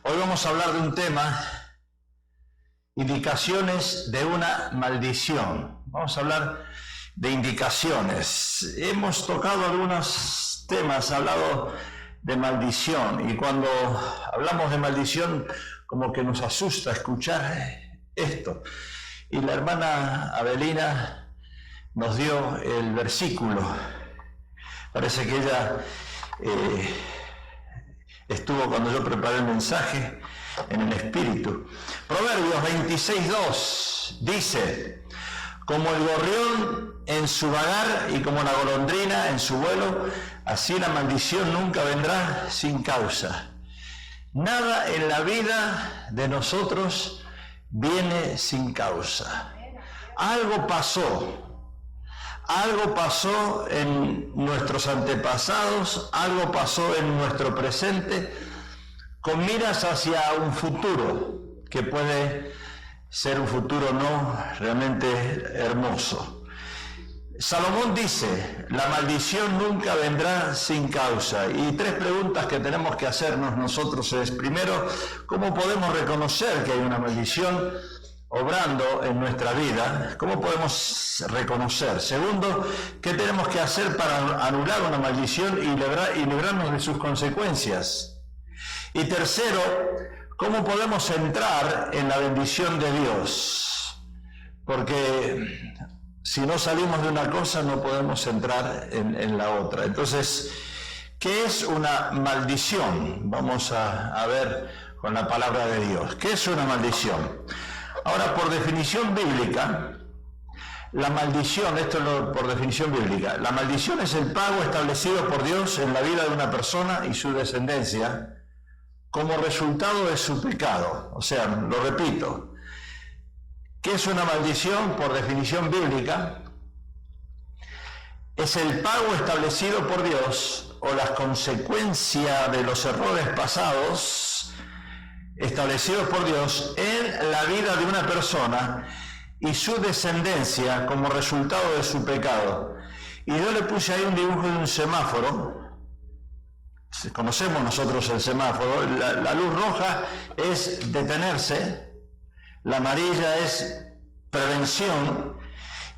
Hoy vamos a hablar de un tema, indicaciones de una maldición. Vamos a hablar de indicaciones. Hemos tocado algunos temas, hablado de maldición, y cuando hablamos de maldición como que nos asusta escuchar esto. Y la hermana Abelina nos dio el versículo. Parece que ella estuvo cuando yo preparé el mensaje en el Espíritu. Proverbios 26:2 dice: como el gorrión en su vagar y como la golondrina en su vuelo, así la maldición nunca vendrá sin causa. Nada en la vida de nosotros viene sin causa. Algo pasó en nuestros antepasados, algo pasó en nuestro presente, con miras hacia un futuro que puede ser un futuro no realmente hermoso. Salomón dice: la maldición nunca vendrá sin causa. Y tres preguntas que tenemos que hacernos nosotros es: primero, ¿cómo podemos reconocer que hay una maldición obrando en nuestra vida? ¿Cómo podemos reconocer? Segundo, ¿qué tenemos que hacer para anular una maldición y librarnos de sus consecuencias? Y tercero, ¿cómo podemos entrar en la bendición de Dios? Porque si no salimos de una cosa, no podemos entrar en la otra. Entonces, ¿qué es una maldición? Vamos a ver con la palabra de Dios. ¿Qué es una maldición? Ahora, por definición bíblica, la maldición, por definición bíblica, la maldición es el pago establecido por Dios en la vida de una persona y su descendencia como resultado de su pecado. O sea, lo repito, ¿qué es una maldición? Por definición bíblica, es el pago establecido por Dios o las consecuencias de los errores pasados establecidos por Dios en la vida de una persona y su descendencia como resultado de su pecado. Y yo le puse ahí un dibujo de un semáforo. Conocemos nosotros el semáforo. La luz roja es detenerse, la amarilla es prevención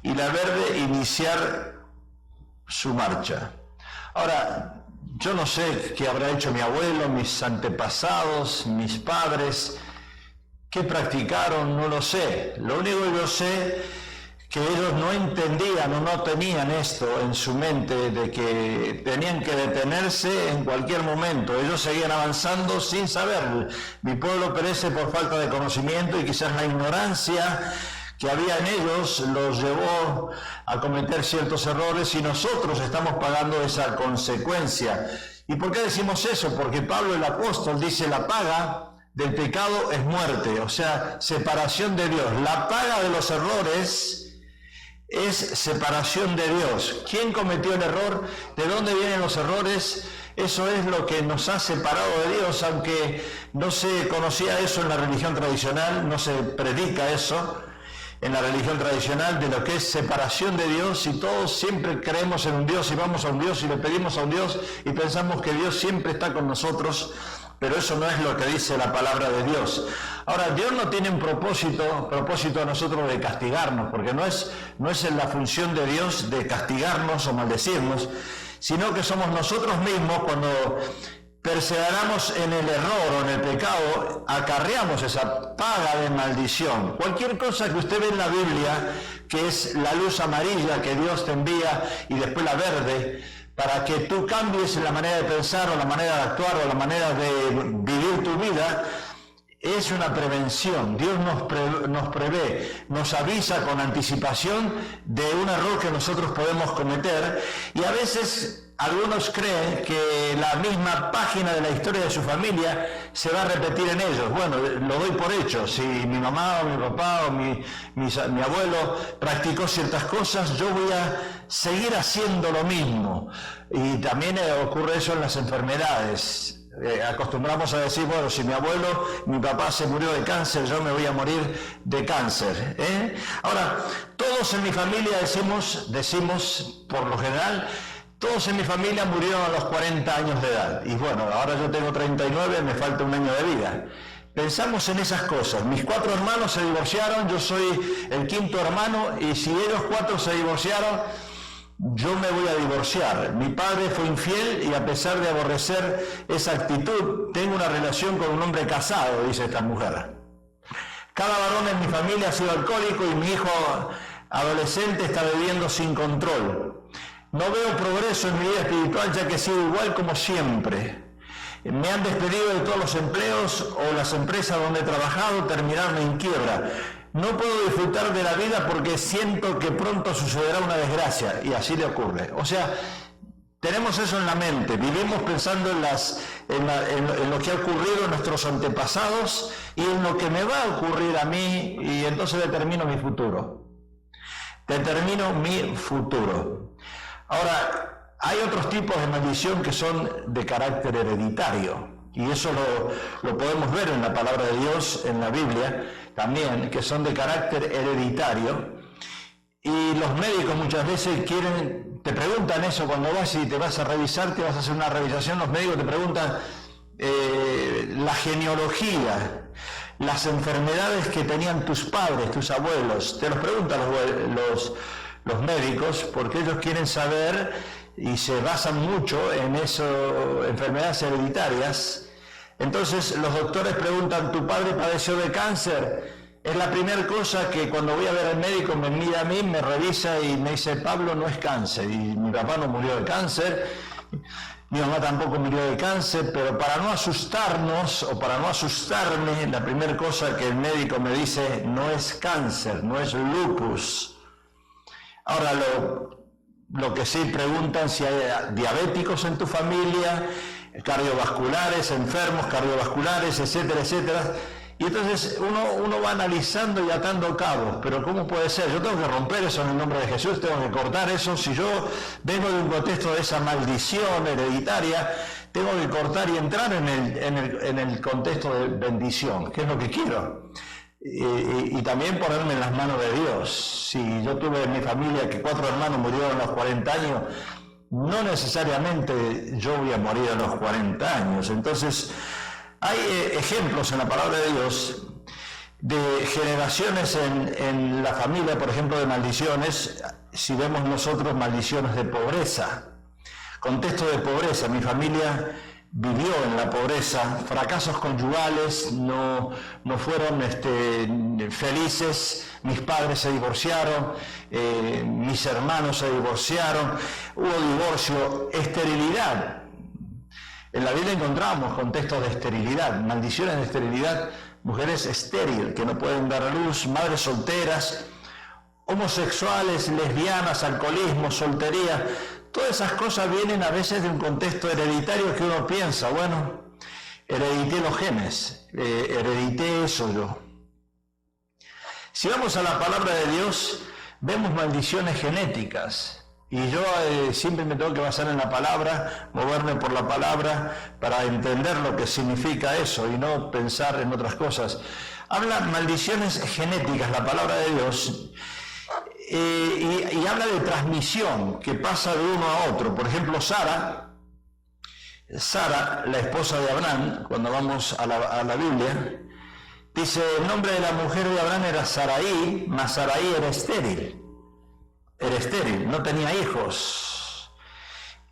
y la verde iniciar su marcha. Ahora, yo no sé qué habrá hecho mi abuelo, mis antepasados, mis padres, qué practicaron, no lo sé. Lo único que yo sé es que ellos no entendían o no tenían esto en su mente de que tenían que detenerse en cualquier momento. Ellos seguían avanzando sin saber. Mi pueblo perece por falta de conocimiento y quizás la ignorancia que había en ellos los llevó a cometer ciertos errores y nosotros estamos pagando esa consecuencia. ¿Y por qué decimos eso? Porque Pablo el apóstol dice: la paga del pecado es muerte, o sea, separación de Dios. La paga de los errores es separación de Dios. ¿Quién cometió el error? ¿De dónde vienen los errores? Eso es lo que nos ha separado de Dios, aunque no se conocía eso en la religión tradicional, no se predica eso en la religión tradicional de lo que es separación de Dios, y todos siempre creemos en un Dios y vamos a un Dios y le pedimos a un Dios y pensamos que Dios siempre está con nosotros, pero eso no es lo que dice la palabra de Dios. Ahora, Dios no tiene un propósito a nosotros de castigarnos, porque no es en la función de Dios de castigarnos o maldecirnos, sino que somos nosotros mismos cuando perseveramos en el error o en el pecado, acarreamos esa paga de maldición. Cualquier cosa que usted ve en la Biblia, que es la luz amarilla que Dios te envía y después la verde, para que tú cambies la manera de pensar o la manera de actuar o la manera de vivir tu vida, es una prevención. Dios nos prevé, nos avisa con anticipación de un error que nosotros podemos cometer, y a veces algunos creen que la misma página de la historia de su familia se va a repetir en ellos. Bueno, lo doy por hecho. Si mi mamá o mi papá o mi abuelo practicó ciertas cosas, yo voy a seguir haciendo lo mismo. Y también ocurre eso en las enfermedades. Acostumbramos a decir: bueno, si mi papá se murió de cáncer, yo me voy a morir de cáncer. Ahora, todos en mi familia decimos por lo general, Todos en mi familia murieron a los 40 años de edad. Y bueno, ahora yo tengo 39, me falta un año de vida. Pensamos en esas cosas. Mis 4 hermanos se divorciaron, yo soy el 5.º hermano, y si ellos 4 se divorciaron, yo me voy a divorciar. Mi padre fue infiel y a pesar de aborrecer esa actitud, tengo una relación con un hombre casado, dice esta mujer. Cada varón en mi familia ha sido alcohólico y mi hijo adolescente está bebiendo sin control. No veo progreso en mi vida espiritual, ya que he sido igual como siempre. Me han despedido de todos los empleos o las empresas donde he trabajado terminaron en quiebra. No puedo disfrutar de la vida porque siento que pronto sucederá una desgracia, y así le ocurre. O sea, tenemos eso en la mente, vivimos pensando en lo que ha ocurrido en nuestros antepasados y en lo que me va a ocurrir a mí, y entonces determino mi futuro. Determino mi futuro. Ahora, hay otros tipos de maldición que son de carácter hereditario, y eso lo podemos ver en la palabra de Dios, en la Biblia también, que son de carácter hereditario. Y los médicos muchas veces te preguntan eso cuando vas y te vas a revisar, te vas a hacer una revisación, los médicos te preguntan la genealogía, las enfermedades que tenían tus padres, tus abuelos, te los preguntan los médicos, porque ellos quieren saber y se basan mucho en eso, enfermedades hereditarias. Entonces los doctores preguntan, ¿tu padre padeció de cáncer? Es la primera cosa que cuando voy a ver al médico me mira a mí, me revisa y me dice, Pablo, no es cáncer. Y mi papá no murió de cáncer, mi mamá tampoco murió de cáncer, pero para no asustarnos o para no asustarme, la primera cosa que el médico me dice, no es cáncer, no es lupus. Ahora, lo que sí preguntan si hay diabéticos en tu familia, cardiovasculares, enfermos cardiovasculares, etcétera, etcétera. Y entonces uno va analizando y atando cabos, pero ¿cómo puede ser? Yo tengo que romper eso en el nombre de Jesús, tengo que cortar eso. Si yo vengo de un contexto de esa maldición hereditaria, tengo que cortar y entrar en el contexto de bendición, que es lo que quiero. Y también ponerme en las manos de Dios. Si yo tuve en mi familia que 4 hermanos murieron a los 40 años, no necesariamente yo voy a morir a los 40 años. Entonces, hay ejemplos en la palabra de Dios de generaciones en la familia, por ejemplo, de maldiciones. Si vemos nosotros maldiciones de pobreza, contexto de pobreza, mi familia vivió en la pobreza, fracasos conyugales, no fueron felices, mis padres se divorciaron, mis hermanos se divorciaron, hubo divorcio, esterilidad. En la Biblia encontramos contextos de esterilidad, maldiciones de esterilidad, mujeres estériles que no pueden dar a luz, madres solteras, homosexuales, lesbianas, alcoholismo, soltería. Todas esas cosas vienen a veces de un contexto hereditario que uno piensa, bueno, heredité los genes, heredité eso yo. Si vamos a la palabra de Dios, vemos maldiciones genéticas. Y yo siempre me tengo que basar en la palabra, moverme por la palabra para entender lo que significa eso y no pensar en otras cosas. Habla maldiciones genéticas, la palabra de Dios, y habla de transmisión que pasa de uno a otro. Por ejemplo, Sara, la esposa de Abraham, cuando vamos a la Biblia, dice, el nombre de la mujer de Abraham era Sarai, mas Sarai era estéril, no tenía hijos.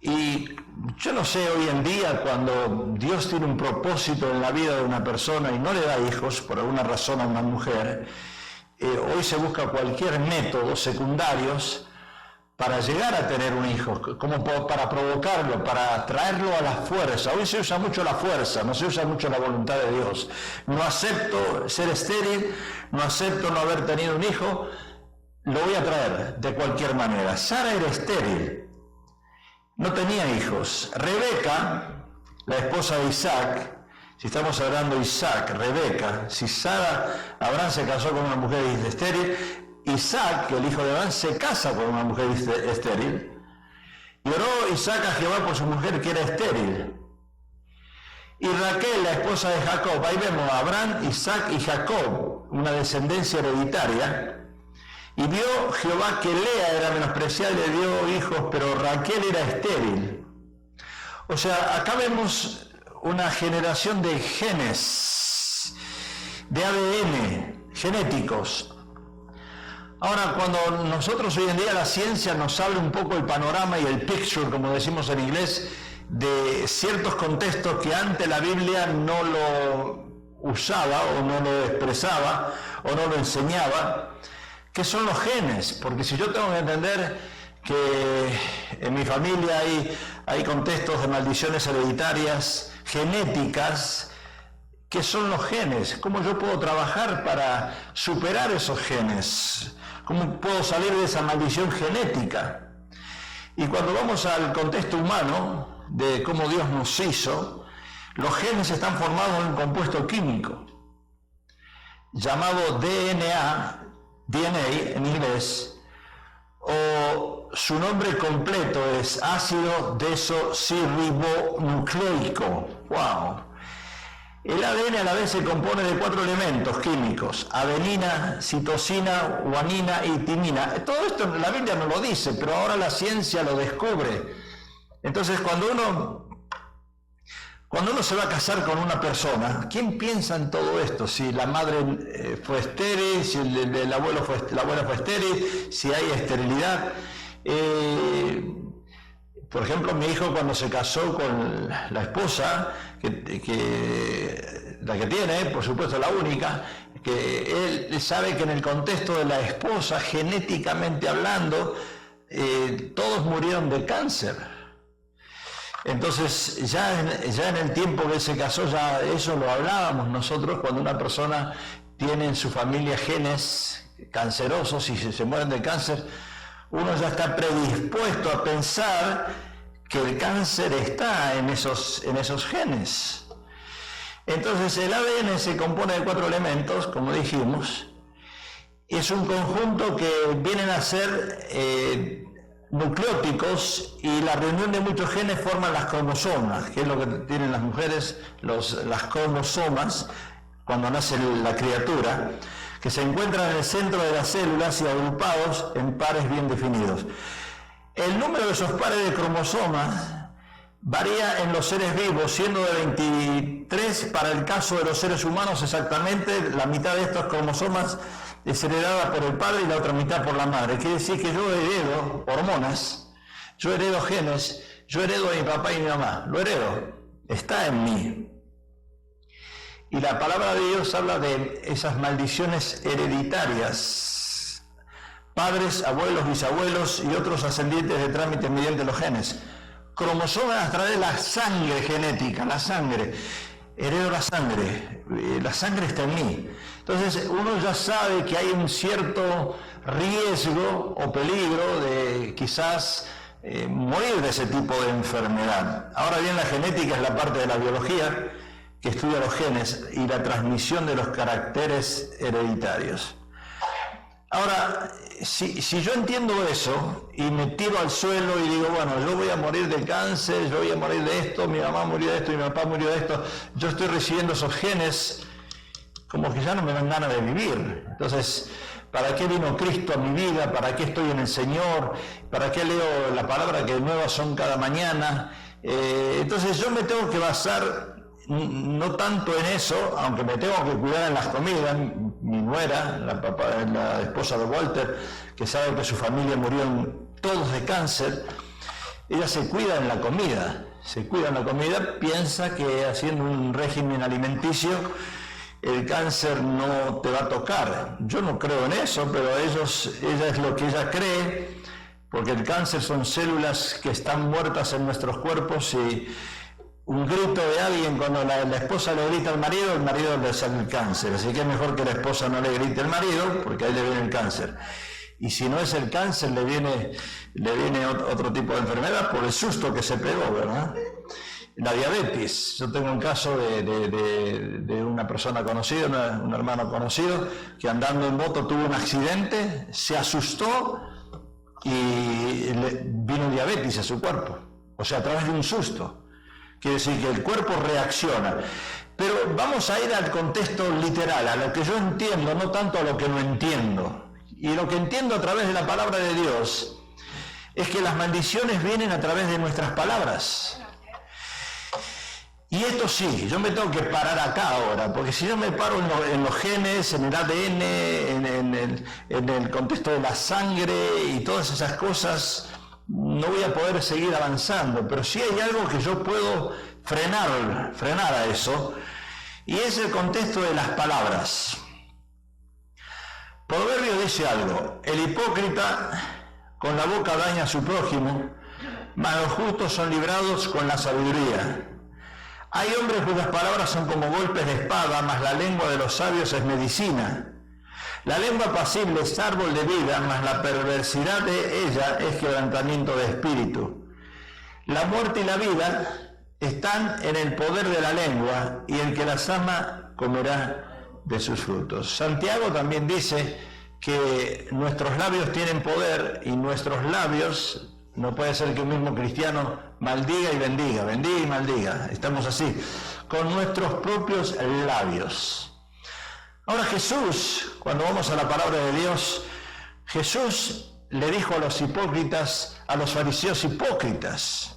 Y yo no sé, hoy en día, cuando Dios tiene un propósito en la vida de una persona y no le da hijos, por alguna razón a una mujer, hoy se busca cualquier método secundarios para llegar a tener un hijo, como para provocarlo, para traerlo a la fuerza. Hoy se usa mucho la fuerza, no se usa mucho la voluntad de Dios. No acepto ser estéril, no acepto no haber tenido un hijo, lo voy a traer de cualquier manera. Sara era estéril, no tenía hijos. Rebeca, la esposa de Isaac, si estamos hablando de Isaac, Rebeca, si Abraham se casó con una mujer estéril, Isaac, el hijo de Abraham, se casa con una mujer estéril. Y oró Isaac a Jehová por su mujer que era estéril. Y Raquel, la esposa de Jacob, ahí vemos a Abraham, Isaac y Jacob, una descendencia hereditaria. Y vio Jehová que Lea era menospreciada y le dio hijos, pero Raquel era estéril. O sea, acá vemos una generación de genes, de ADN, genéticos. Ahora, cuando nosotros hoy en día la ciencia nos abre un poco el panorama y el picture, como decimos en inglés, de ciertos contextos que antes la Biblia no lo usaba o no lo expresaba o no lo enseñaba, ¿qué son los genes? Porque si yo tengo que entender que en mi familia hay contextos de maldiciones hereditarias, genéticas, ¿qué son los genes? ¿Cómo yo puedo trabajar para superar esos genes? ¿Cómo puedo salir de esa maldición genética? Y cuando vamos al contexto humano, de cómo Dios nos hizo, los genes están formados en un compuesto químico llamado DNA en inglés, o su nombre completo es ácido desoxirribonucleico. ¡Wow! El ADN a la vez se compone de 4 elementos químicos: adenina, citosina, guanina y timina. Todo esto la Biblia no lo dice, pero ahora la ciencia lo descubre. Entonces, cuando uno se va a casar con una persona, ¿quién piensa en todo esto? Si la madre fue estéril, si la abuela fue estéril, si hay esterilidad. Por ejemplo, mi hijo, cuando se casó con la esposa, la que tiene, por supuesto la única, que él sabe que en el contexto de la esposa, genéticamente hablando, todos murieron de cáncer. Entonces, ya en el tiempo que él se casó, ya eso lo hablábamos nosotros, cuando una persona tiene en su familia genes cancerosos y se mueren de cáncer, uno ya está predispuesto a pensar que el cáncer está en esos genes. Entonces, el ADN se compone de 4 elementos, como dijimos. Es un conjunto que vienen a ser nucleóticos, y la reunión de muchos genes forman las cromosomas, que es lo que tienen las mujeres, las cromosomas, cuando nace la criatura, que se encuentran en el centro de las células y agrupados en pares bien definidos. El número de esos pares de cromosomas varía en los seres vivos, siendo de 23 para el caso de los seres humanos. Exactamente la mitad de estos cromosomas es heredada por el padre y la otra mitad por la madre. Quiere decir que yo heredo hormonas, yo heredo genes, yo heredo a mi papá y mi mamá, lo heredo, está en mí. Y la palabra de Dios habla de esas maldiciones hereditarias: padres, abuelos, bisabuelos y otros ascendientes de trámites mediante los genes. Cromosomas a través de la sangre genética, la sangre. Heredo la sangre está en mí. Entonces uno ya sabe que hay un cierto riesgo o peligro de quizás morir de ese tipo de enfermedad. Ahora bien, la genética es la parte de la biología que estudia los genes y la transmisión de los caracteres hereditarios. Ahora, si yo entiendo eso y me tiro al suelo y digo, bueno, yo voy a morir de cáncer, yo voy a morir de esto, mi mamá murió de esto y mi papá murió de esto, yo estoy recibiendo esos genes, como que ya no me dan ganas de vivir. Entonces, ¿para qué vino Cristo a mi vida? ¿Para qué estoy en el Señor? ¿Para qué leo la palabra que nuevas son cada mañana? Entonces yo me tengo que basar no tanto en eso, aunque me tengo que cuidar en las comidas. Mi nuera, la esposa de Walter, que sabe que su familia murieron todos de cáncer, ella se cuida en la comida, piensa que haciendo un régimen alimenticio el cáncer no te va a tocar. Yo no creo en eso, pero ella es lo que ella cree, porque el cáncer son células que están muertas en nuestros cuerpos, y un grito de alguien, cuando la esposa le grita al marido, el marido le sale el cáncer. Así que es mejor que la esposa no le grite al marido, porque ahí le viene el cáncer. Y si no es el cáncer, le viene otro tipo de enfermedad por el susto que se pegó, ¿verdad? La diabetes. Yo tengo un caso de una persona conocida, un hermano conocido, que andando en moto tuvo un accidente, se asustó y vino diabetes a su cuerpo. O sea, a través de un susto. Quiere decir que el cuerpo reacciona. Pero vamos a ir al contexto literal, a lo que yo entiendo, no tanto a lo que no entiendo. Y lo que entiendo a través de la palabra de Dios es que las maldiciones vienen a través de nuestras palabras. Y esto sí, yo me tengo que parar acá ahora, porque si yo me paro en los genes, en el ADN, en el contexto de la sangre y todas esas cosas, no voy a poder seguir avanzando. Pero sí hay algo que yo puedo frenar a eso, y es el contexto de las palabras. Proverbio dice algo: el hipócrita con la boca daña a su prójimo, mas los justos son librados con la sabiduría. Hay hombres cuyas palabras son como golpes de espada, mas la lengua de los sabios es medicina. La lengua apacible es árbol de vida, mas la perversidad de ella es quebrantamiento de espíritu. La muerte y la vida están en el poder de la lengua, y el que las ama comerá de sus frutos. Santiago también dice que nuestros labios tienen poder, y nuestros labios, no puede ser que un mismo cristiano maldiga y bendiga, bendiga y maldiga. Estamos así, con nuestros propios labios. Ahora Jesús, cuando vamos a la palabra de Dios, Jesús le dijo a los hipócritas, a los fariseos hipócritas,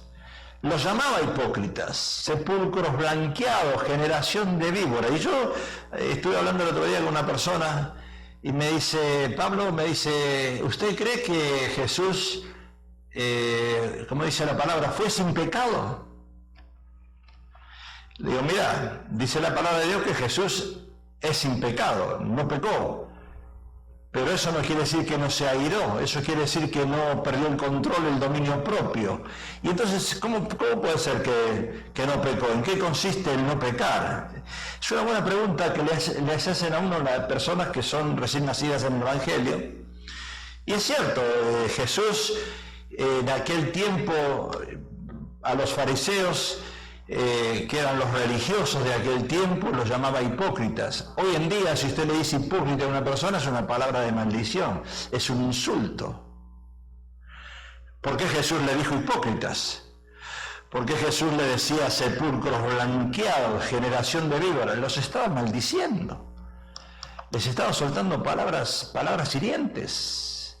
los llamaba hipócritas, sepulcros blanqueados, generación de víbora. Y yo estuve hablando el otro día con una persona y me dice, Pablo, ¿usted cree que Jesús, como dice la palabra, fue sin pecado? Le digo, mira, dice la palabra de Dios que Jesús es sin pecado, no pecó. Pero eso no quiere decir que no se airó, eso quiere decir que no perdió el control, el dominio propio. Y entonces, ¿cómo puede ser que no pecó? ¿En qué consiste el no pecar? Es una buena pregunta que les hacen a uno las personas que son recién nacidas en el Evangelio. Y es cierto, Jesús en aquel tiempo a los fariseos, que eran los religiosos de aquel tiempo, los llamaba hipócritas. Hoy en día, si usted le dice hipócrita a una persona, es una palabra de maldición, es un insulto. ¿Por qué Jesús le dijo hipócritas? ¿Por qué Jesús le decía sepulcros blanqueados, generación de víboras? Los estaba maldiciendo, les estaba soltando palabras hirientes.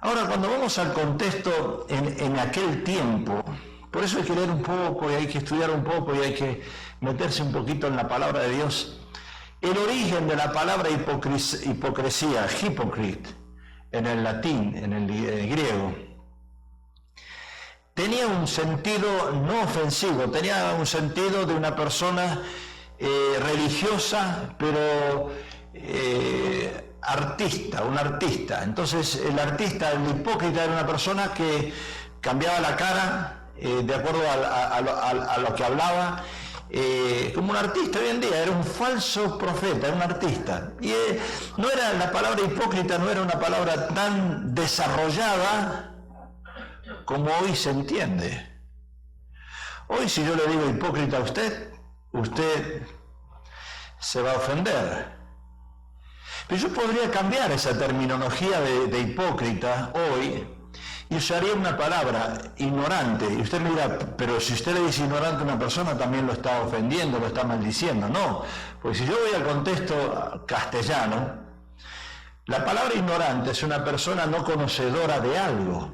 Ahora, cuando vamos al contexto en aquel tiempo, por eso hay que leer un poco y hay que estudiar un poco y hay que meterse un poquito en la palabra de Dios. El origen de la palabra hipocresía, hypocrite, en el latín, en el griego, tenía un sentido no ofensivo, tenía un sentido de una persona religiosa, pero un artista. Entonces el artista, el hipócrita, era una persona que cambiaba la cara de acuerdo a lo que hablaba, como un artista hoy en día, era un falso profeta, era un artista. Y no era, la palabra hipócrita no era una palabra tan desarrollada como hoy se entiende. Hoy si yo le digo hipócrita a usted se va a ofender. Pero yo podría cambiar esa terminología de hipócrita hoy y usaría una palabra, ignorante. Y usted me dirá, pero si usted le dice ignorante a una persona, también lo está ofendiendo, lo está maldiciendo. No, porque si yo voy al contexto castellano, la palabra ignorante es una persona no conocedora de algo.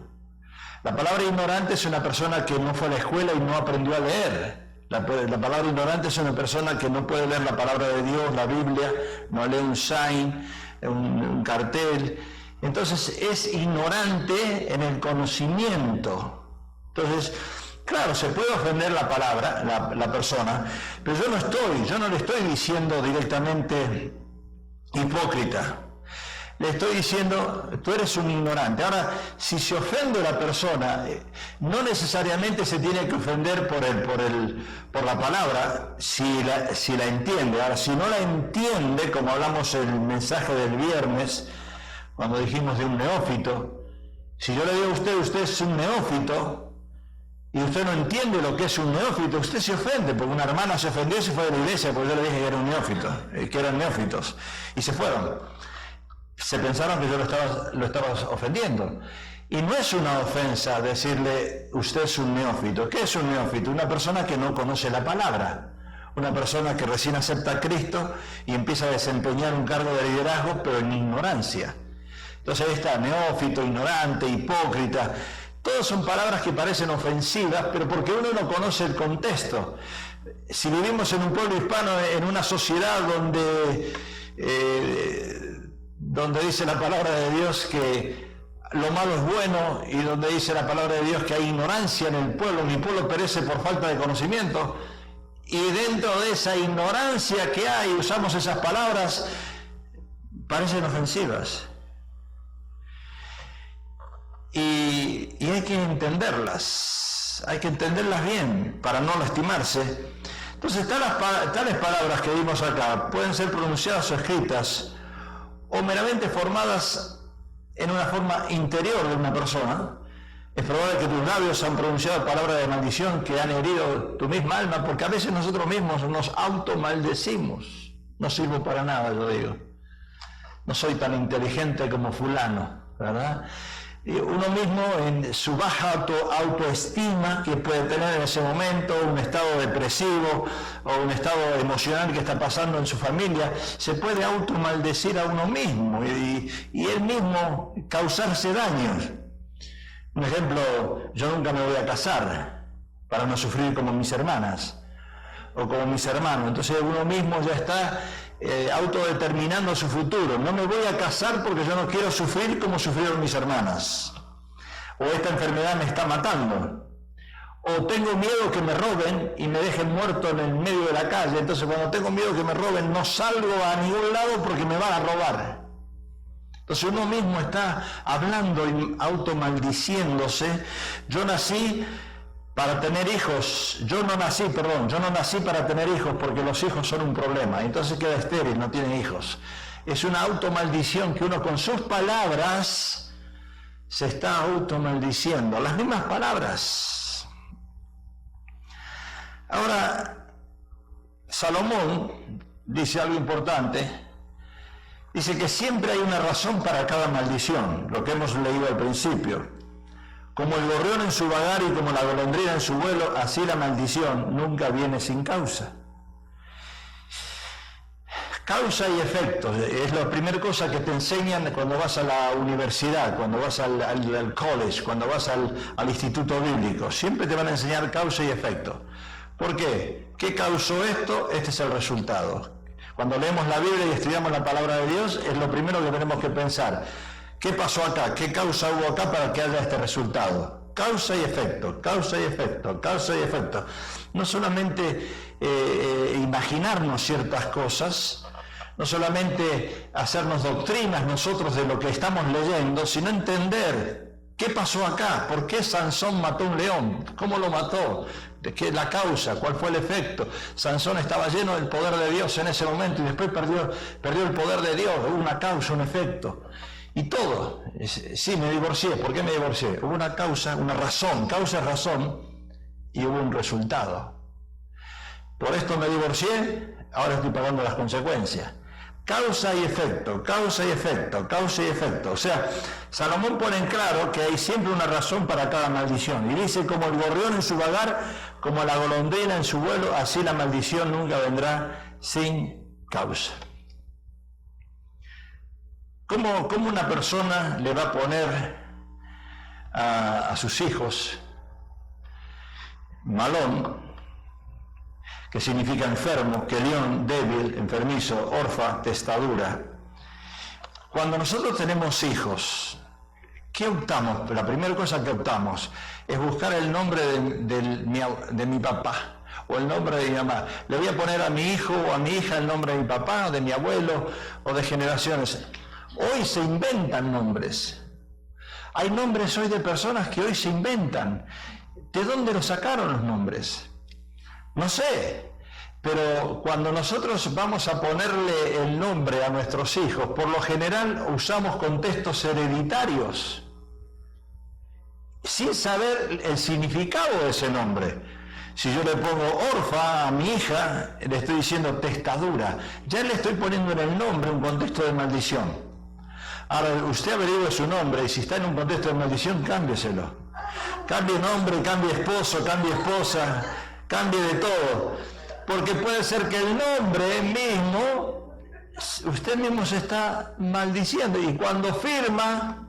La palabra ignorante es una persona que no fue a la escuela y no aprendió a leer. La palabra ignorante es una persona que no puede leer la palabra de Dios, la Biblia, no lee un sign, un cartel. Entonces es ignorante en el conocimiento. Entonces, claro, se puede ofender la palabra, la persona, pero yo no le estoy diciendo directamente hipócrita. Le estoy diciendo, tú eres un ignorante. Ahora, si se ofende la persona, no necesariamente se tiene que ofender por la palabra, si la entiende. Ahora, si no la entiende, como hablamos en el mensaje del viernes, cuando dijimos de un neófito, si yo le digo a usted es un neófito, y usted no entiende lo que es un neófito, usted se ofende, porque una hermana se ofendió y se fue de la iglesia, porque yo le dije que era un neófito, que eran neófitos, y se fueron. Se pensaron que yo lo estaba ofendiendo. Y no es una ofensa decirle, usted es un neófito. ¿Qué es un neófito? Una persona que no conoce la palabra. Una persona que recién acepta a Cristo y empieza a desempeñar un cargo de liderazgo, pero en ignorancia. Entonces ahí está, neófito, ignorante, hipócrita. Todas son palabras que parecen ofensivas, pero porque uno no conoce el contexto. Si vivimos en un pueblo hispano, en una sociedad donde dice la palabra de Dios que lo malo es bueno, y donde dice la palabra de Dios que hay ignorancia en el pueblo, mi pueblo perece por falta de conocimiento, y dentro de esa ignorancia que hay, usamos esas palabras, parecen ofensivas. Y hay que entenderlas bien para no lastimarse. Entonces tales palabras que vimos acá pueden ser pronunciadas o escritas o meramente formadas en una forma interior de una persona. Es probable que tus labios han pronunciado palabras de maldición que han herido tu misma alma, porque a veces nosotros mismos nos automaldecimos. No sirvo para nada, yo digo. No soy tan inteligente como fulano, ¿verdad? Y uno mismo, en su baja autoestima que puede tener en ese momento, un estado depresivo o un estado emocional que está pasando en su familia, se puede automaldecir a uno mismo y él mismo causarse daños. Un ejemplo, yo nunca me voy a casar para no sufrir como mis hermanas o como mis hermanos. Entonces uno mismo ya está autodeterminando su futuro. No me voy a casar porque yo no quiero sufrir como sufrieron mis hermanas. O esta enfermedad me está matando. O tengo miedo que me roben y me dejen muerto en el medio de la calle. Entonces cuando tengo miedo que me roben no salgo a ningún lado porque me van a robar. Entonces uno mismo está hablando y automaldiciéndose. Yo nací para tener hijos, yo no nací para tener hijos porque los hijos son un problema, entonces queda estéril, no tiene hijos. Es una automaldición que uno con sus palabras se está automaldiciendo, las mismas palabras. Ahora, Salomón dice algo importante, dice que siempre hay una razón para cada maldición, lo que hemos leído al principio. Como el gorrión en su vagar y como la golondrina en su vuelo, así la maldición nunca viene sin causa. Causa y efecto, es la primera cosa que te enseñan cuando vas a la universidad, cuando vas al college, cuando vas al instituto bíblico. Siempre te van a enseñar causa y efecto. ¿Por qué? ¿Qué causó esto? Este es el resultado. Cuando leemos la Biblia y estudiamos la palabra de Dios, es lo primero que tenemos que pensar. ¿Qué pasó acá? ¿Qué causa hubo acá para que haya este resultado? Causa y efecto, causa y efecto, causa y efecto. No solamente imaginarnos ciertas cosas, no solamente hacernos doctrinas nosotros de lo que estamos leyendo, sino entender qué pasó acá, por qué Sansón mató a un león, cómo lo mató, de qué la causa, cuál fue el efecto. Sansón estaba lleno del poder de Dios en ese momento y después perdió el poder de Dios, hubo una causa, un efecto. Y todo, sí, me divorcié. ¿Por qué me divorcié? Hubo una causa, una razón, causa y razón, y hubo un resultado. Por esto me divorcié, ahora estoy pagando las consecuencias. Causa y efecto, causa y efecto, causa y efecto. O sea, Salomón pone en claro que hay siempre una razón para cada maldición. Y dice, como el gorrión en su vagar, como la golondrina en su vuelo, así la maldición nunca vendrá sin causa. ¿Cómo una persona le va a poner a sus hijos malón, que significa enfermo, quelión, débil, enfermizo, orfa, testadura? Cuando nosotros tenemos hijos, ¿qué optamos? La primera cosa que optamos es buscar el nombre de mi papá o el nombre de mi mamá. Le voy a poner a mi hijo o a mi hija el nombre de mi papá, o de mi abuelo o de generaciones. Hoy se inventan nombres. Hay nombres hoy de personas que hoy se inventan. ¿De dónde los sacaron los nombres? No sé. Pero cuando nosotros vamos a ponerle el nombre a nuestros hijos, por lo general usamos contextos hereditarios, sin saber el significado de ese nombre. Si yo le pongo orfa a mi hija, le estoy diciendo testadura. Ya le estoy poniendo en el nombre un contexto de maldición. Ahora, usted averigüe su nombre y si está en un contexto de maldición, cámbieselo. Cambie nombre, cambie esposo, cambie esposa, cambie de todo. Porque puede ser que el nombre mismo usted mismo se está maldiciendo, y cuando firma,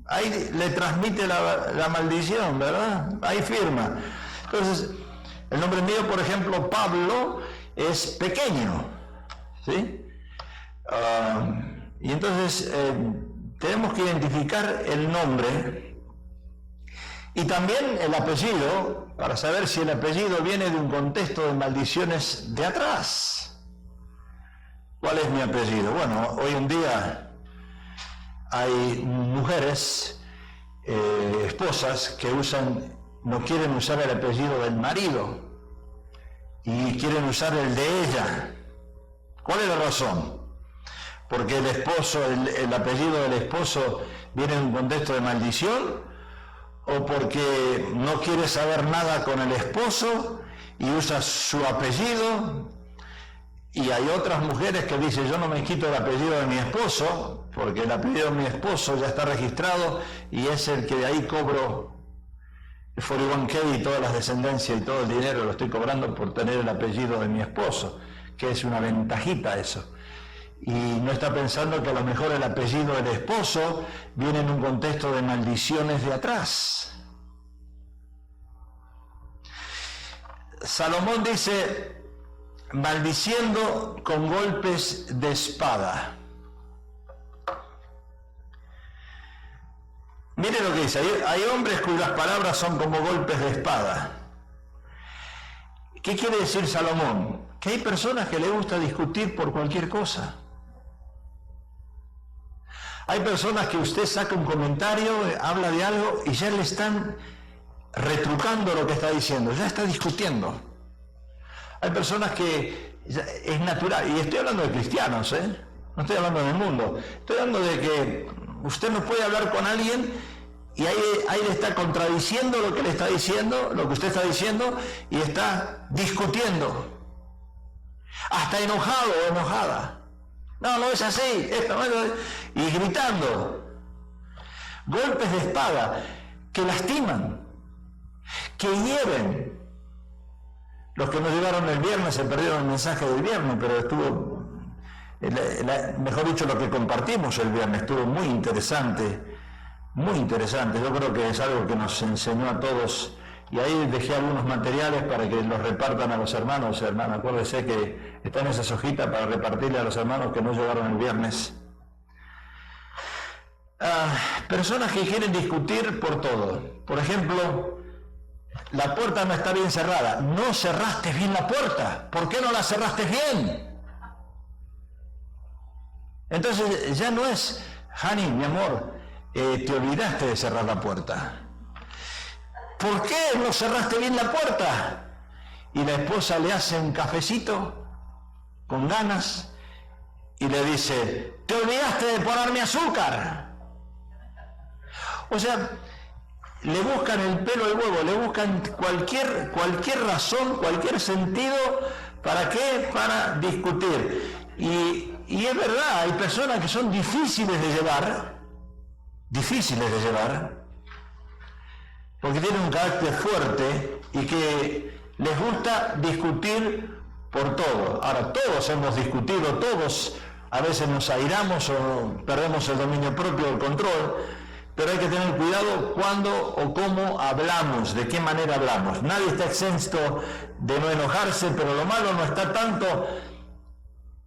ahí le transmite la maldición, ¿verdad? Ahí firma. Entonces, el nombre mío, por ejemplo, Pablo, es pequeño, ¿sí? Y entonces tenemos que identificar el nombre y también el apellido para saber si el apellido viene de un contexto de maldiciones de atrás. ¿Cuál es mi apellido? Bueno, hoy en día hay mujeres, esposas, que no quieren usar el apellido del marido y quieren usar el de ella. ¿Cuál es la razón? Porque el apellido del esposo viene en un contexto de maldición, o porque no quiere saber nada con el esposo y usa su apellido. Y hay otras mujeres que dicen: yo no me quito el apellido de mi esposo, porque el apellido de mi esposo ya está registrado y es el que de ahí cobro el 41K y todas las descendencias y todo el dinero lo estoy cobrando por tener el apellido de mi esposo, que es una ventajita eso. Y no está pensando que a lo mejor el apellido del esposo viene en un contexto de maldiciones de atrás. Salomón dice: maldiciendo con golpes de espada. Mire lo que dice: hay hombres cuyas palabras son como golpes de espada. ¿Qué quiere decir Salomón? Que hay personas que les gusta discutir por cualquier cosa. Hay personas que usted saca un comentario, habla de algo y ya le están retrucando lo que está diciendo, ya está discutiendo. Hay personas que es natural, y estoy hablando de cristianos, no estoy hablando del mundo, estoy hablando de que usted no puede hablar con alguien y ahí le está contradiciendo lo que le está diciendo, lo que usted está diciendo, y está discutiendo, hasta enojado o enojada. No, no es así, esto no es, y gritando. Golpes de espada que lastiman, que hieren. Los que no llegaron el viernes se perdieron el mensaje del viernes, pero estuvo, mejor dicho, lo que compartimos el viernes estuvo muy interesante, muy interesante. Yo creo que es algo que nos enseñó a todos, y ahí dejé algunos materiales para que los repartan a los hermanos. Hermano, acuérdese que están esas hojitas para repartirle a los hermanos que no llegaron el viernes. Personas que quieren discutir por todo. Por ejemplo, la puerta no está bien cerrada. No cerraste bien la puerta. ¿Por qué no la cerraste bien? Entonces ya no es: Hani, mi amor, te olvidaste de cerrar la puerta. ¿Por qué no cerraste bien la puerta? Y la esposa le hace un cafecito con ganas y le dice: te olvidaste de ponerme azúcar. O sea, le buscan el pelo al huevo, le buscan cualquier razón, cualquier sentido. ¿Para qué? Para discutir. Y es verdad, hay personas que son difíciles de llevar, porque tienen un carácter fuerte y que les gusta discutir por todo. Ahora, todos hemos discutido, todos a veces nos airamos o perdemos el dominio propio, el control, pero hay que tener cuidado cuándo o cómo hablamos, de qué manera hablamos. Nadie está exento de no enojarse, pero lo malo no está tanto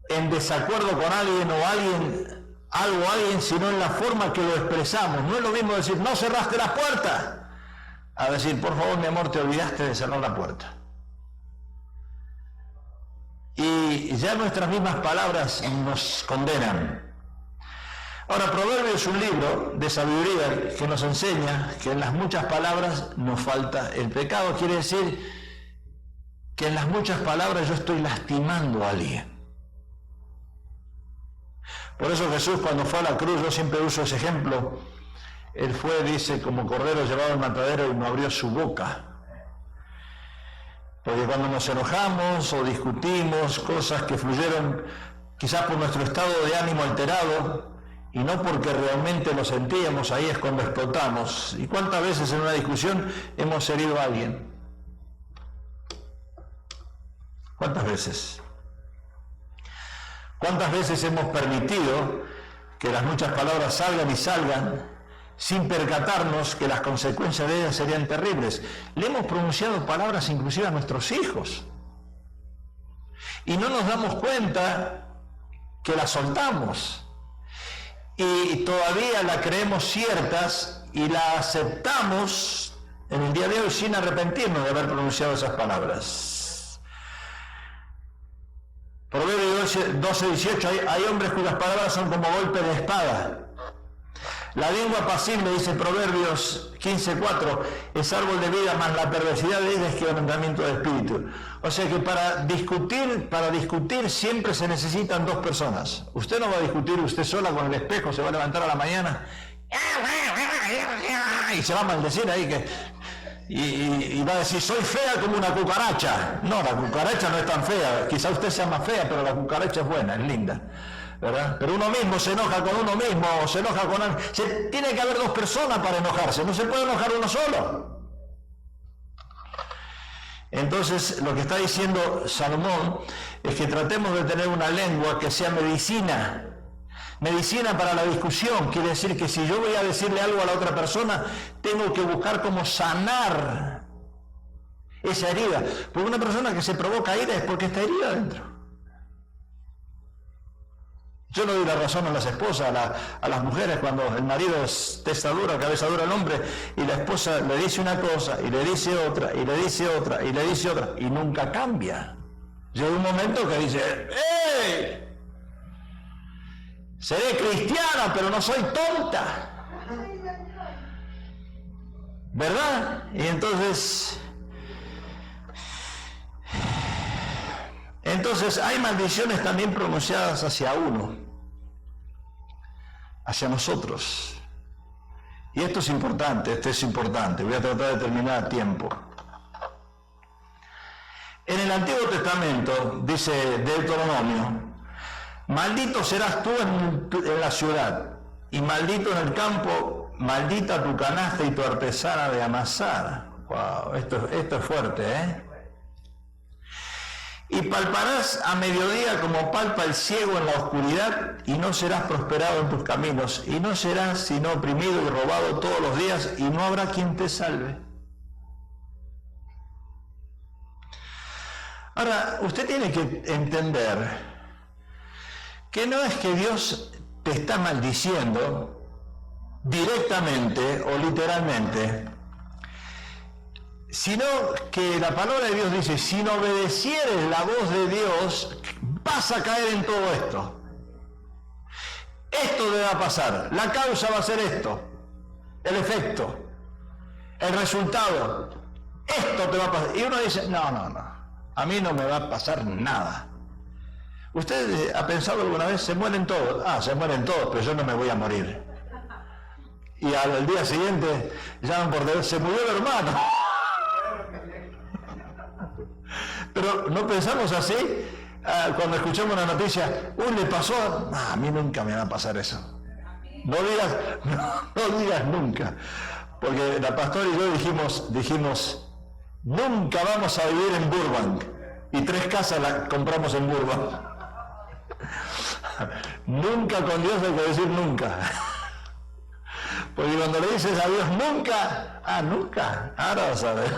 en desacuerdo con alguien o alguien, sino en la forma que lo expresamos. No es lo mismo decir: no cerraste la puerta, a decir: por favor, mi amor, te olvidaste de cerrar la puerta. Y ya nuestras mismas palabras nos condenan. Ahora, Proverbios es un libro de sabiduría que nos enseña que en las muchas palabras nos falta el pecado. Quiere decir que en las muchas palabras yo estoy lastimando a alguien. Por eso Jesús, cuando fue a la cruz, yo siempre uso ese ejemplo. Él fue, dice, como cordero llevado al matadero y no abrió su boca. Porque cuando nos enojamos o discutimos cosas que fluyeron quizás por nuestro estado de ánimo alterado y no porque realmente lo sentíamos, ahí es cuando explotamos. ¿Y cuántas veces en una discusión hemos herido a alguien? ¿Cuántas veces? ¿Cuántas veces hemos permitido que las muchas palabras salgan y salgan sin percatarnos que las consecuencias de ellas serían terribles? Le hemos pronunciado palabras inclusive a nuestros hijos y no nos damos cuenta que las soltamos y todavía la creemos ciertas y la aceptamos en el día de hoy sin arrepentirnos de haber pronunciado esas palabras. Proverbios 12:18, hay hombres cuyas palabras son como golpe de espada. La lengua apacible, dice Proverbios 15:4, es árbol de vida, mas la perversidad de ella es quebrantamiento de espíritu. O sea que para discutir siempre se necesitan dos personas. Usted no va a discutir usted sola con el espejo, se va a levantar a la mañana y se va a maldecir ahí y va a decir, soy fea como una cucaracha. No, la cucaracha no es tan fea, quizá usted sea más fea, pero la cucaracha es buena, es linda, ¿verdad? Pero uno mismo se enoja con uno mismo, o se enoja con alguien. Tiene que haber dos personas para enojarse, no se puede enojar uno solo. Entonces, lo que está diciendo Salomón es que tratemos de tener una lengua que sea medicina. Medicina para la discusión, quiere decir que si yo voy a decirle algo a la otra persona, tengo que buscar cómo sanar esa herida. Porque una persona que se provoca ira es porque está herida adentro. Yo no doy la razón a las esposas, a las mujeres, cuando el marido es testa dura, cabeza dura el hombre, y la esposa le dice una cosa, y le dice otra, y le dice otra, y le dice otra, y nunca cambia. Llega un momento que dice, ¡hey! Seré cristiana, pero no soy tonta. ¿Verdad? Y entonces hay maldiciones también pronunciadas hacia uno, hacia nosotros. Y esto es importante, voy a tratar de terminar a tiempo. En el Antiguo Testamento, dice Deuteronomio, maldito serás tú en la ciudad, y maldito en el campo, maldita tu canasta y tu artesana de amasar. Wow, esto es fuerte, ¿eh? Y palparás a mediodía como palpa el ciego en la oscuridad, y no serás prosperado en tus caminos, y no serás sino oprimido y robado todos los días, y no habrá quien te salve. Ahora, usted tiene que entender que no es que Dios te está maldiciendo directamente o literalmente, sino que la palabra de Dios dice, si no obedecieres la voz de Dios, vas a caer en todo esto. Esto te va a pasar, la causa va a ser esto, el efecto, el resultado, esto te va a pasar. Y uno dice, no, a mí no me va a pasar nada. ¿Usted ha pensado alguna vez, se mueren todos? Se mueren todos, pero yo no me voy a morir. Y al día siguiente llaman por teléfono, se murió el hermano. Pero no pensamos así cuando escuchamos una noticia, le pasó, a mí nunca me va a pasar eso. No digas nunca, porque la pastora y yo dijimos, nunca vamos a vivir en Burbank, y 3 casas las compramos en Burbank. Nunca con Dios hay que decir nunca. Porque cuando le dices a Dios nunca, nunca, ahora vas a ver.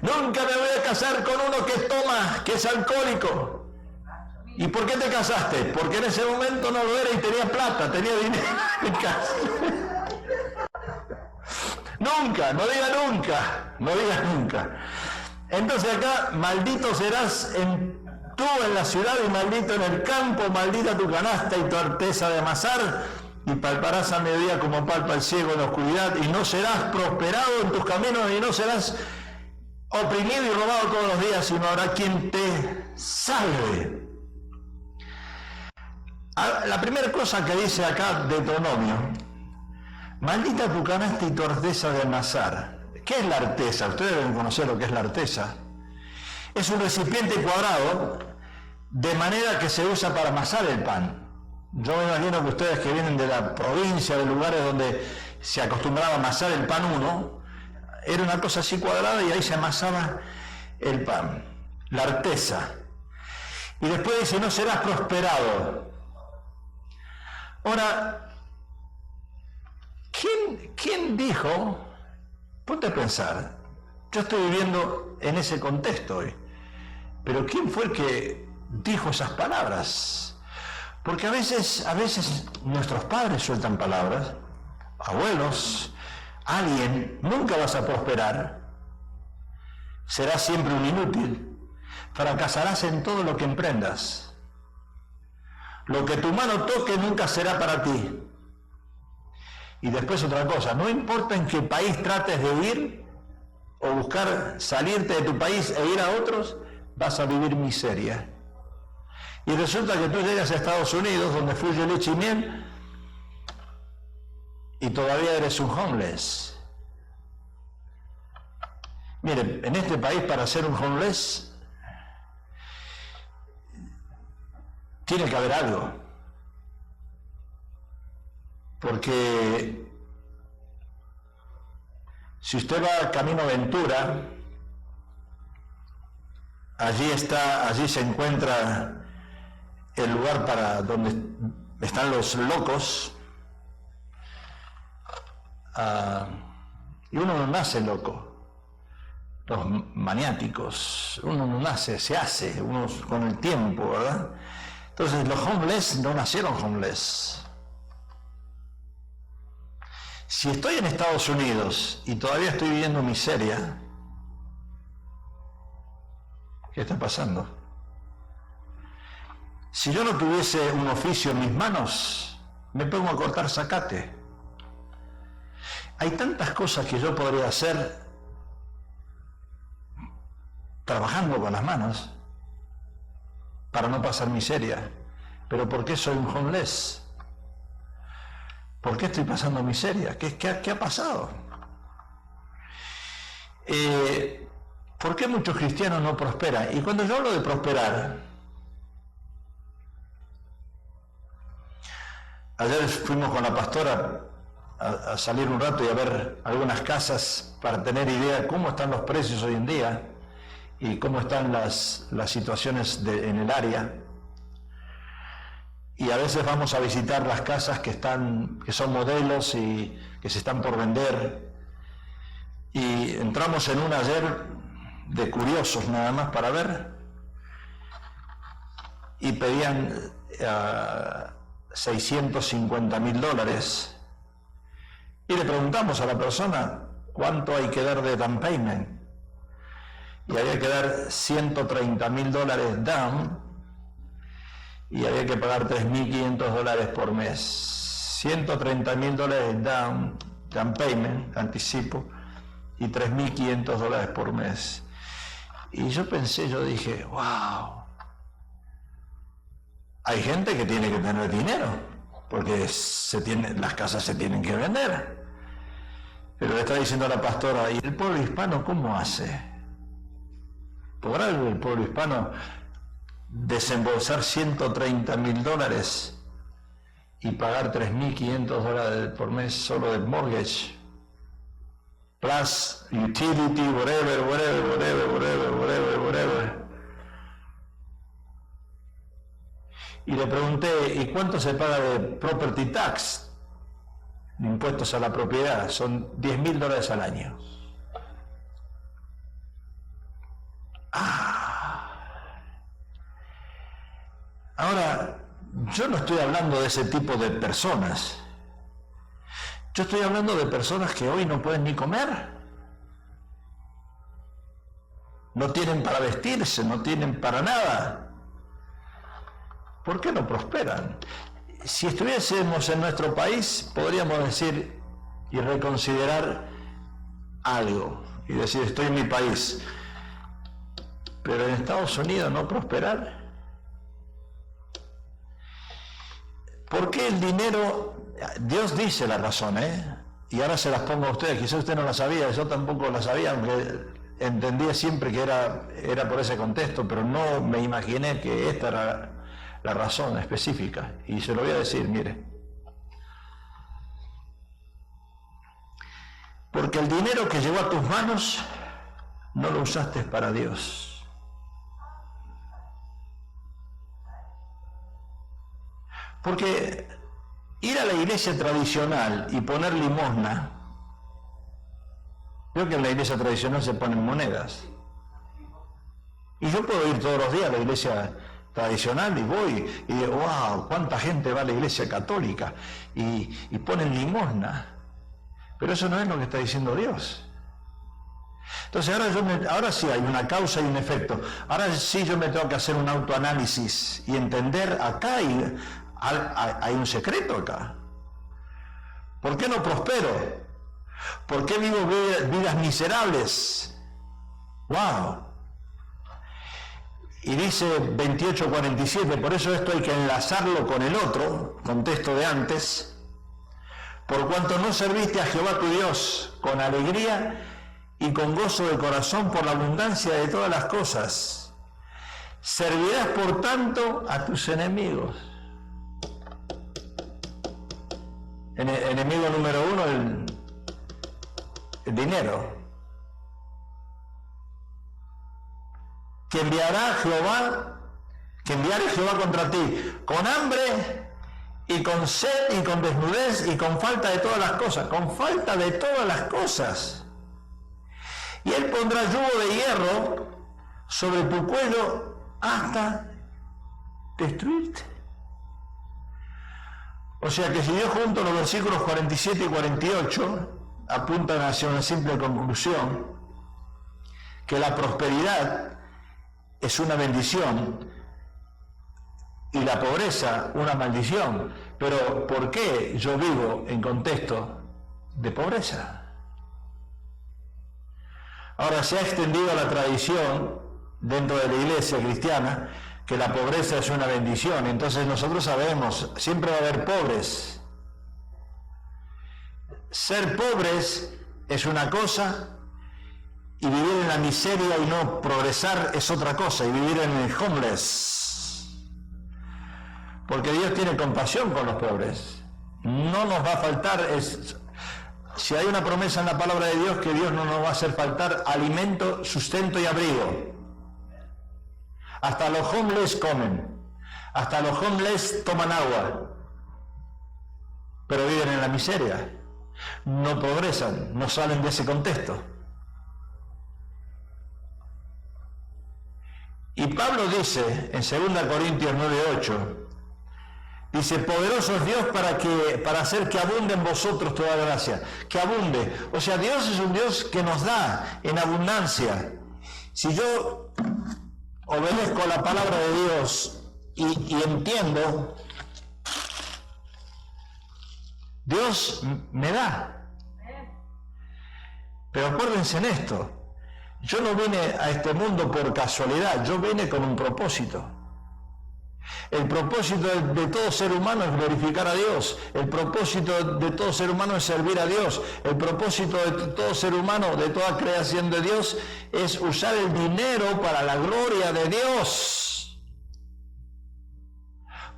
Nunca me voy a casar con uno que toma, que es alcohólico. ¿Y por qué te casaste? Porque en ese momento no lo era y tenía plata, tenía dinero en casa. Nunca, no digas nunca. Entonces acá, maldito serás tú en la ciudad y maldito en el campo, maldita tu canasta y tu artesa de amasar, y palparás a mediodía como palpa el ciego en la oscuridad, y no serás prosperado en tus caminos, y no serás oprimido y robado todos los días, y no habrá quien te salve. La primera cosa que dice acá Deuteronomio, maldita tu canasta y tu artesa de amasar. ¿Qué es la artesa? Ustedes deben conocer lo que es la artesa. Es un recipiente cuadrado, de manera que se usa para amasar el pan. Yo me imagino que ustedes que vienen de la provincia, de lugares donde se acostumbraba a amasar el pan uno, era una cosa así cuadrada y ahí se amasaba el pan, la artesa. Y después dice, no serás prosperado. Ahora, ¿quién dijo? Ponte a pensar, yo estoy viviendo en ese contexto hoy, pero ¿quién fue el que dijo esas palabras? Porque a veces nuestros padres sueltan palabras, abuelos, alguien, nunca vas a prosperar, serás siempre un inútil, fracasarás en todo lo que emprendas. Lo que tu mano toque nunca será para ti. Y después otra cosa, no importa en qué país trates de ir o buscar salirte de tu país e ir a otros, vas a vivir miseria. Y resulta que tú llegas a Estados Unidos, donde fluye leche y miel, y todavía eres un homeless. Mire, en este país para ser un homeless tiene que haber algo. Porque si usted va al Camino Ventura, allí se encuentra el lugar para donde están los locos, y uno no nace loco, los maniáticos, uno no nace, se hace, uno con el tiempo, ¿verdad? Entonces los homeless no nacieron homeless. Si estoy en Estados Unidos y todavía estoy viviendo miseria, ¿qué está pasando? Si yo no tuviese un oficio en mis manos, me pongo a cortar zacate. Hay tantas cosas que yo podría hacer trabajando con las manos para no pasar miseria. Pero ¿por qué soy un homeless? ¿Por qué estoy pasando miseria? ¿Qué ha pasado? ¿Por qué muchos cristianos no prosperan? Y cuando yo hablo de prosperar, ayer fuimos con la pastora a salir un rato y a ver algunas casas para tener idea de cómo están los precios hoy en día y cómo están las situaciones en el área. Y a veces vamos a visitar las casas que son modelos y que se están por vender. Y entramos en una ayer de curiosos nada más para ver. Y pedían $650,000. Y le preguntamos a la persona cuánto hay que dar de down payment. Y había que dar $130,000 down. Y había que pagar $3,500 por mes. $130,000 down payment, anticipo, y $3,500 por mes. Y yo dije, wow, hay gente que tiene que tener dinero, porque las casas se tienen que vender. Pero le está diciendo a la pastora, ¿y el pueblo hispano cómo hace? ¿Podrá el pueblo hispano desembolsar $130,000 y pagar $3,500 por mes solo de mortgage, plus utility, whatever? Y le pregunté, ¿y cuánto se paga de property tax? Impuestos a la propiedad, son $10,000 al año. Ahora, yo no estoy hablando de ese tipo de personas. Yo estoy hablando de personas que hoy no pueden ni comer. No tienen para vestirse, no tienen para nada. ¿Por qué no prosperan? Si estuviésemos en nuestro país, podríamos decir y reconsiderar algo y decir, estoy en mi país. Pero en Estados Unidos no prosperar. ¿Por qué el dinero? Dios dice la razón, y ahora se las pongo a ustedes, quizás usted no la sabía, yo tampoco la sabía, aunque entendía siempre que era por ese contexto, pero no me imaginé que esta era la razón específica, y se lo voy a decir, mire. Porque el dinero que llegó a tus manos no lo usaste para Dios. Porque ir a la iglesia tradicional y poner limosna, creo que en la iglesia tradicional se ponen monedas. Y yo puedo ir todos los días a la iglesia tradicional y voy y digo, wow, cuánta gente va a la iglesia católica y ponen limosna. Pero eso no es lo que está diciendo Dios. Entonces ahora sí hay una causa y un efecto. Ahora sí yo me tengo que hacer un autoanálisis y entender acá hay un secreto acá. ¿Por qué no prospero? ¿Por qué vivo vidas miserables? ¡Wow! Y dice 28:47, por eso esto hay que enlazarlo con el otro contexto de antes. Por cuanto no serviste a Jehová tu Dios con alegría y con gozo de corazón por la abundancia de todas las cosas, servirás por tanto a tus enemigos. Enemigo número uno, el dinero. Que enviare Jehová contra ti con hambre y con sed y con desnudez y con falta de todas las cosas, con falta de todas las cosas. Y él pondrá yugo de hierro sobre tu cuello hasta destruirte. O sea que si yo junto los versículos 47 y 48 apuntan hacia una simple conclusión, que la prosperidad es una bendición y la pobreza una maldición. Pero ¿por qué yo vivo en contexto de pobreza? Ahora se ha extendido la tradición dentro de la iglesia cristiana que la pobreza es una bendición. Entonces nosotros sabemos, siempre va a haber pobres. Ser pobres es una cosa y vivir en la miseria y no progresar es otra cosa, y vivir en el homeless. Porque Dios tiene compasión con los pobres. No nos va a faltar, si hay una promesa en la palabra de Dios, que Dios no nos va a hacer faltar alimento, sustento y abrigo. Hasta los homeless comen, hasta los homeless toman agua, pero viven en la miseria, no progresan, no salen de ese contexto. Y Pablo dice en 2 Corintios 9:8, dice, poderoso es Dios para hacer que abunde en vosotros toda gracia, que abunde. O sea, Dios es un Dios que nos da en abundancia. Si yo obedezco la palabra de Dios y entiendo, Dios me da. Pero acuérdense en esto, yo no vine a este mundo por casualidad, yo vine con un propósito. El propósito de todo ser humano es glorificar a Dios. El propósito de todo ser humano es servir a Dios. El propósito de todo ser humano, de toda creación de Dios, es usar el dinero para la gloria de Dios.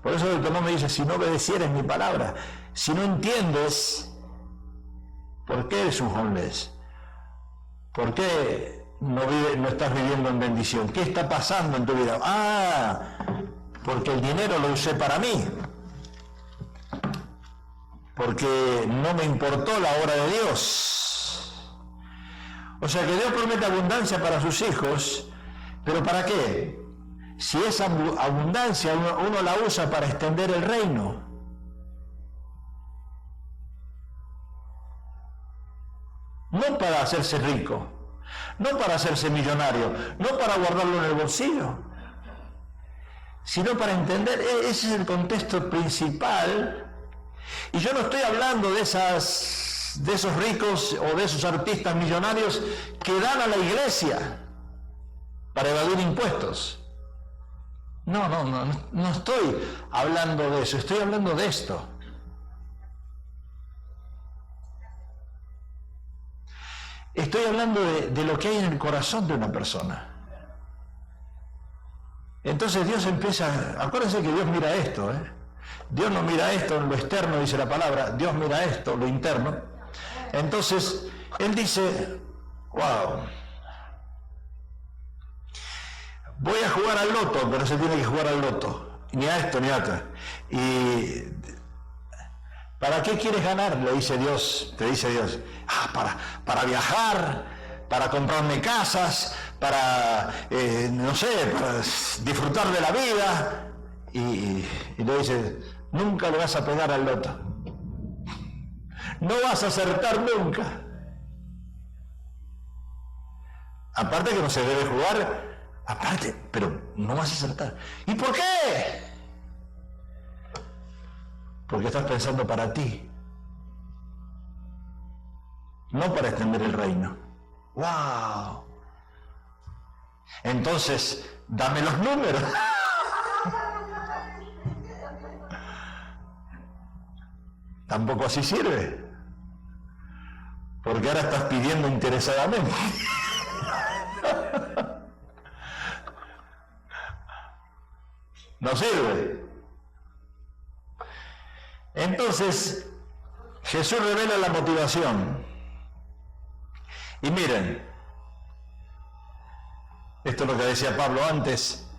Por eso Deuteronomio dice, si no obedecieres mi palabra, si no entiendes, ¿por qué eres un homeless? ¿Por qué no estás viviendo en bendición? ¿Qué está pasando en tu vida? Porque el dinero lo usé para mí, porque no me importó la obra de Dios. O sea que Dios promete abundancia para sus hijos, pero ¿para qué? Si esa abundancia uno la usa para extender el reino. No para hacerse rico, no para hacerse millonario, no para guardarlo en el bolsillo, sino para entender, ese es el contexto principal. Y yo no estoy hablando de esos ricos o de esos artistas millonarios que dan a la iglesia para evadir impuestos. No estoy hablando de eso, estoy hablando de esto. Estoy hablando de lo que hay en el corazón de una persona. Entonces Dios empieza, acuérdense que Dios mira esto, Dios no mira esto en lo externo, dice la palabra, Dios mira esto, lo interno. Entonces Él dice, wow, voy a jugar al loto, pero se tiene que jugar al loto, ni a esto ni a otra. Y ¿para qué quieres ganar? Le dice Dios, te dice Dios. Para viajar, para comprarme casas, para, no sé, para disfrutar de la vida. Y le dice, nunca le vas a pegar al loto. No vas a acertar nunca. Aparte que no se debe jugar, aparte, pero no vas a acertar. ¿Y por qué? Porque estás pensando para ti, no para extender el reino. ¡Wow! Entonces, dame los números. Tampoco así sirve, porque ahora estás pidiendo interesadamente. No sirve. Entonces, Jesús revela la motivación. Y miren, esto es lo que decía Pablo antes.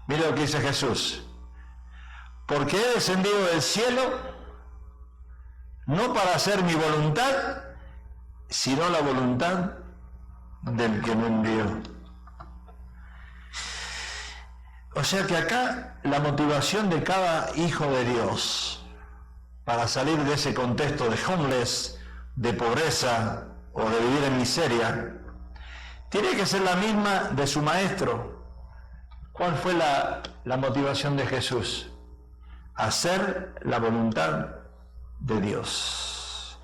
Miren lo que dice Jesús. Porque he descendido del cielo no para hacer mi voluntad, sino la voluntad del que me envió. O sea que acá la motivación de cada hijo de Dios para salir de ese contexto de homeless, de pobreza o de vivir en miseria, tiene que ser la misma de su maestro. ¿Cuál fue la motivación de Jesús? Hacer la voluntad de Dios.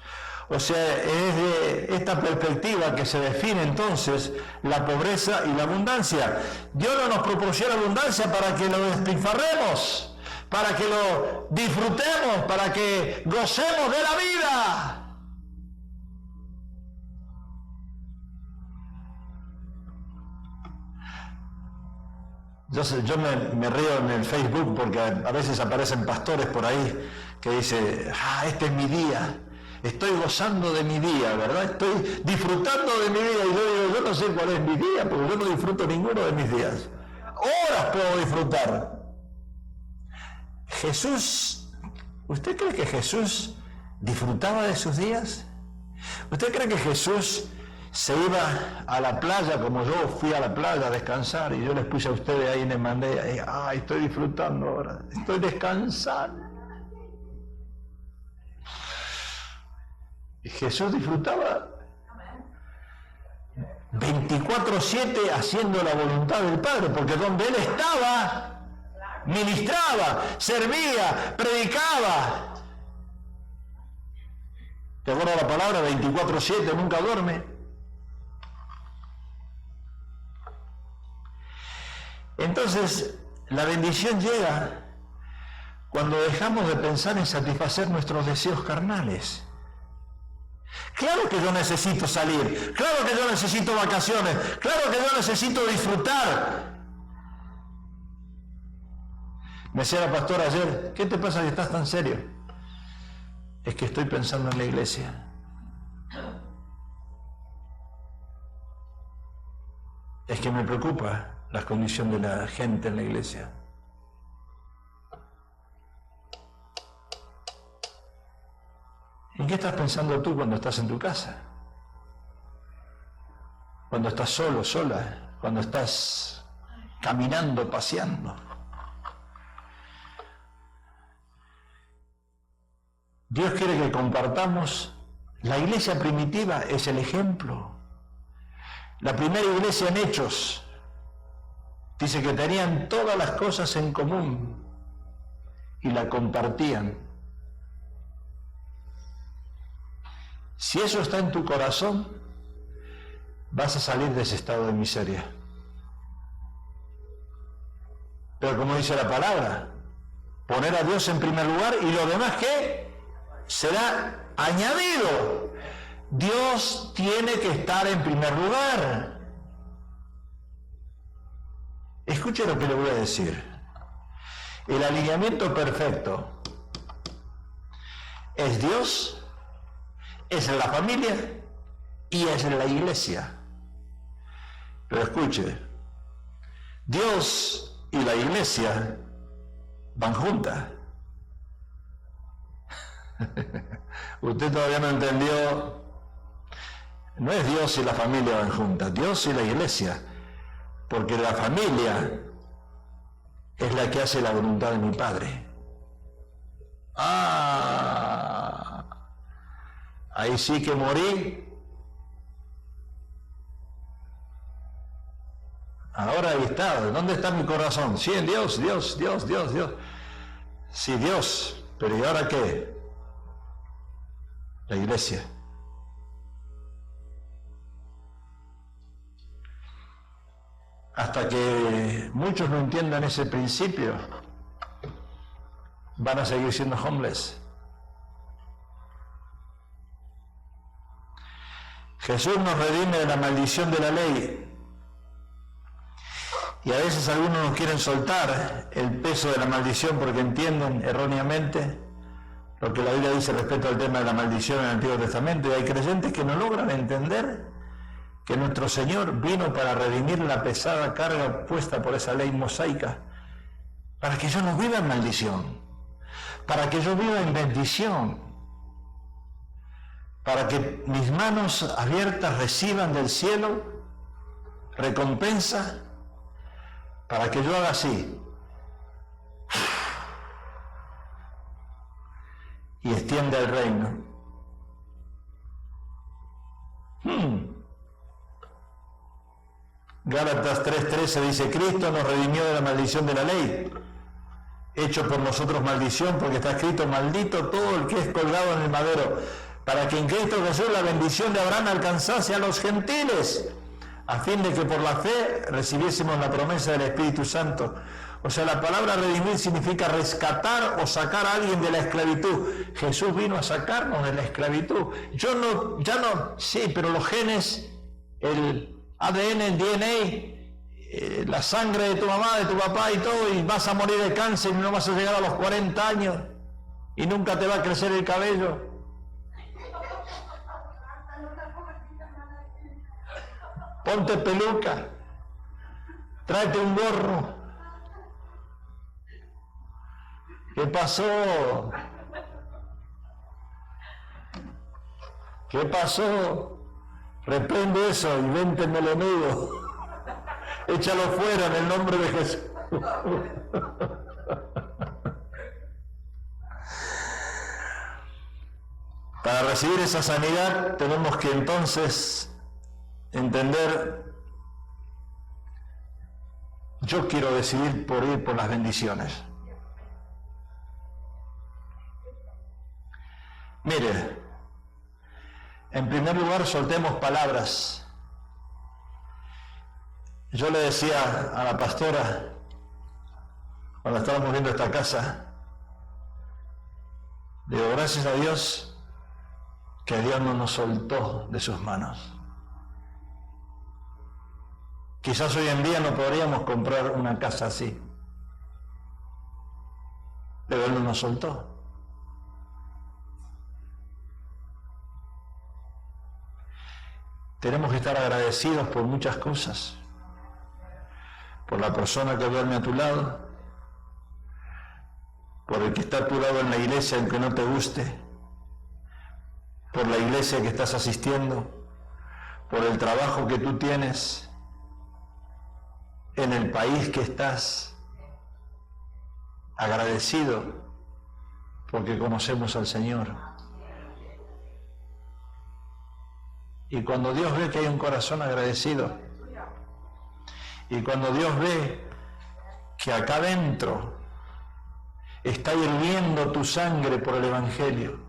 O sea, es de esta perspectiva que se define entonces la pobreza y la abundancia. Dios no nos proporciona abundancia para que lo despilfarremos, para que lo disfrutemos, para que gocemos de la vida. Yo me río en el Facebook porque a veces aparecen pastores por ahí que dicen, este es mi día, estoy gozando de mi día, ¿verdad? Estoy disfrutando de mi día. Y yo digo, yo no sé cuál es mi día, porque yo no disfruto ninguno de mis días. Horas puedo disfrutar. Jesús, ¿usted cree que Jesús disfrutaba de sus días? ¿Usted cree que Jesús se iba a la playa como yo fui a la playa a descansar y yo les puse a ustedes ahí y les mandé, estoy disfrutando ahora, estoy descansando? Y Jesús disfrutaba 24/7 haciendo la voluntad del Padre, porque donde Él estaba, ministraba, servía, predicaba. ¿Te acuerdas la palabra 24/7? Nunca duerme. Entonces, la bendición llega cuando dejamos de pensar en satisfacer nuestros deseos carnales. Claro que yo necesito salir, claro que yo necesito vacaciones, claro que yo necesito disfrutar. Me decía la pastora ayer, ¿qué te pasa que estás tan serio? Es que estoy pensando en la iglesia. Es que me preocupa la condición de la gente en la iglesia. ¿En qué estás pensando tú cuando estás en tu casa? Cuando estás solo, sola, cuando estás caminando, paseando. Dios quiere que compartamos. La iglesia primitiva es el ejemplo. La primera iglesia en Hechos dice que tenían todas las cosas en común y la compartían. Si eso está en tu corazón, vas a salir de ese estado de miseria. Pero como dice la palabra, poner a Dios en primer lugar y lo demás, ¿qué? Será añadido. Dios tiene que estar en primer lugar. Escuche lo que le voy a decir. El alineamiento perfecto es Dios, es la familia y es la iglesia. Pero escuche, Dios y la iglesia van juntas. Usted todavía no entendió. No es Dios y la familia van juntas, Dios y la iglesia, porque la familia es la que hace la voluntad de mi Padre. Ahí sí que morí. Ahora ahí está. ¿Dónde está mi corazón? Sí, en Dios, Dios. Sí, Dios. Pero ¿y ahora qué? La iglesia. Hasta que muchos no entiendan ese principio, van a seguir siendo homeless. Jesús nos redime de la maldición de la ley. Y a veces algunos no quieren soltar el peso de la maldición porque entienden erróneamente lo que la Biblia dice respecto al tema de la maldición en el Antiguo Testamento. Y hay creyentes que no logran entender que nuestro Señor vino para redimir la pesada carga puesta por esa ley mosaica, para que yo no viva en maldición, para que yo viva en bendición, para que mis manos abiertas reciban del cielo recompensa, para que yo haga así y extienda el reino. Gálatas 3:13 dice: Cristo nos redimió de la maldición de la ley, hecho por nosotros maldición, porque está escrito: maldito todo el que es colgado en el madero, para que en Cristo Jesús la bendición de Abraham alcanzase a los gentiles, a fin de que por la fe recibiésemos la promesa del Espíritu Santo. O sea, la palabra redimir significa rescatar o sacar a alguien de la esclavitud. Jesús vino a sacarnos de la esclavitud. Sí, pero los genes, el ADN, el DNA, la sangre de tu mamá, de tu papá y todo, y vas a morir de cáncer y no vas a llegar a los 40 años y nunca te va a crecer el cabello. Ponte peluca, tráete un gorro. ¿Qué pasó? ¿Qué pasó? Reprende eso y vente el menudo. Échalo fuera en el nombre de Jesús. Para recibir esa sanidad tenemos que entonces entender: yo quiero decidir por ir por las bendiciones. Mire, en primer lugar, soltemos palabras. Yo le decía a la pastora, cuando estábamos viendo esta casa, digo, gracias a Dios que Dios no nos soltó de sus manos. Quizás hoy en día no podríamos comprar una casa así, pero Él no nos soltó. Tenemos que estar agradecidos por muchas cosas, por la persona que duerme a tu lado, por el que está a tu lado en la iglesia aunque no te guste, por la iglesia que estás asistiendo, por el trabajo que tú tienes, en el país que estás. Agradecido porque conocemos al Señor. Y cuando Dios ve que hay un corazón agradecido, y cuando Dios ve que acá adentro está hirviendo tu sangre por el Evangelio,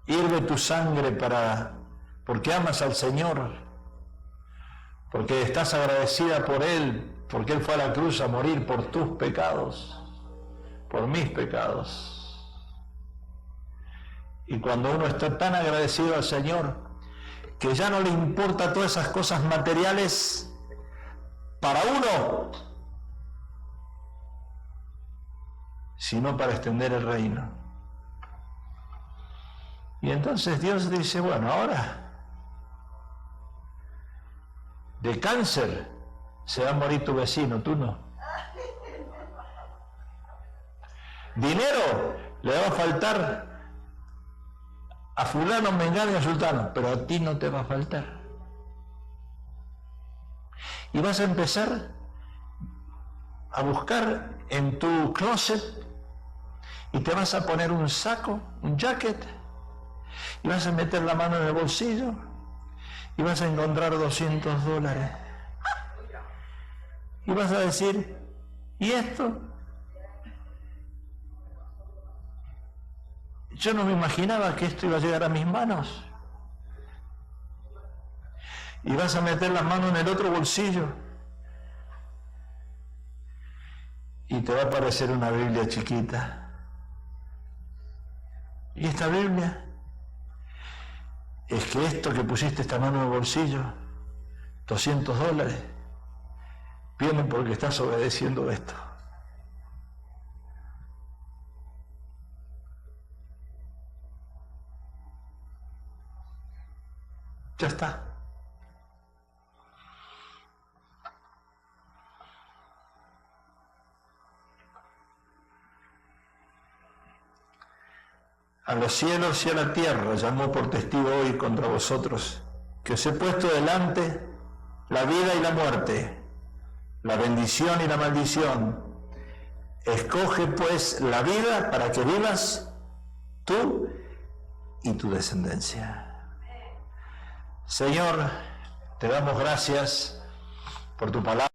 hirve tu sangre porque amas al Señor, porque estás agradecida por Él, porque Él fue a la cruz a morir por tus pecados, por mis pecados. Y cuando uno está tan agradecido al Señor, que ya no le importa todas esas cosas materiales para uno, sino para extender el reino. Y entonces Dios dice, bueno, ahora De cáncer se va a morir tu vecino, tú no. Dinero le va a faltar a fulano, mengano y a sultano, pero a ti no te va a faltar. Y vas a empezar a buscar en tu closet y te vas a poner un saco, un jacket, y vas a meter la mano en el bolsillo y vas a encontrar $200. Y vas a decir, ¿y esto? Yo no me imaginaba que esto iba a llegar a mis manos. Y vas a meter la mano en el otro bolsillo y te va a aparecer una Biblia chiquita. Y esta Biblia es que esto que pusiste esta mano en el bolsillo, $200, viene porque estás obedeciendo esto. Ya está. A los cielos y a la tierra llamó por testigo hoy contra vosotros, que os he puesto delante la vida y la muerte, la bendición y la maldición. Escoge pues la vida para que vivas tú y tu descendencia. Señor, te damos gracias por tu palabra.